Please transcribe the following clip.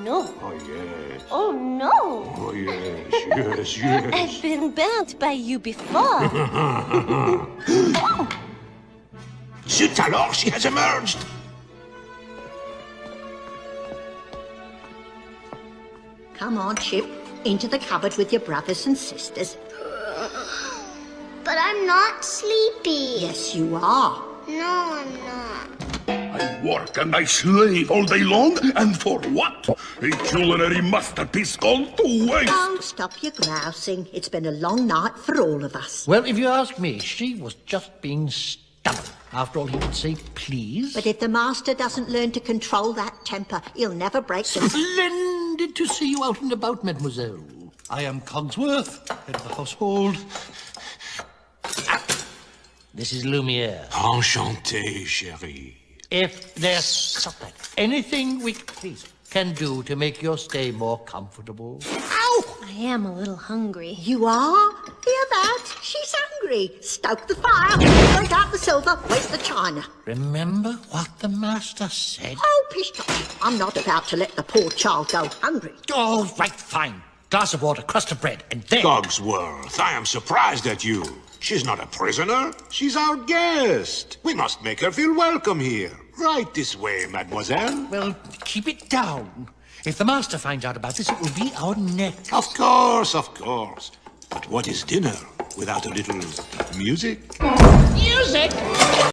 no. Oh, yes. Oh, no. Oh, yes, yes. I've been burnt by you before. Zut alors, she has emerged. Come on, Chip. Into the cupboard with your brothers and sisters. But I'm not sleepy. Yes, you are. No, I'm not. I work and I slave all day long, and for what? A culinary masterpiece gone to waste! Oh, stop your grousing. It's been a long night for all of us. Well, if you ask me, she was just being stubborn. After all, he would say, please. But if the master doesn't learn to control that temper, he'll never break the... Splendid to see you out and about, mademoiselle. I am Cogsworth, head of the household. This is Lumiere. Enchanté, chérie. If there's anything we can do to make your stay more comfortable. Ow! I am a little hungry. You are? Hear that? She's hungry. Stoke the fire, break out the silver, wait the china. Remember what the master said? Oh, pish posh. I'm not about to let the poor child go hungry. All right, fine. Glass of water, crust of bread, and then... Cogsworth, I am surprised at you. She's not a prisoner. She's our guest. We must make her feel welcome here. Right this way, mademoiselle. Well, keep it down. If the master finds out about this, it will be our neck. Of course, of course. But what is dinner without a little music? Music!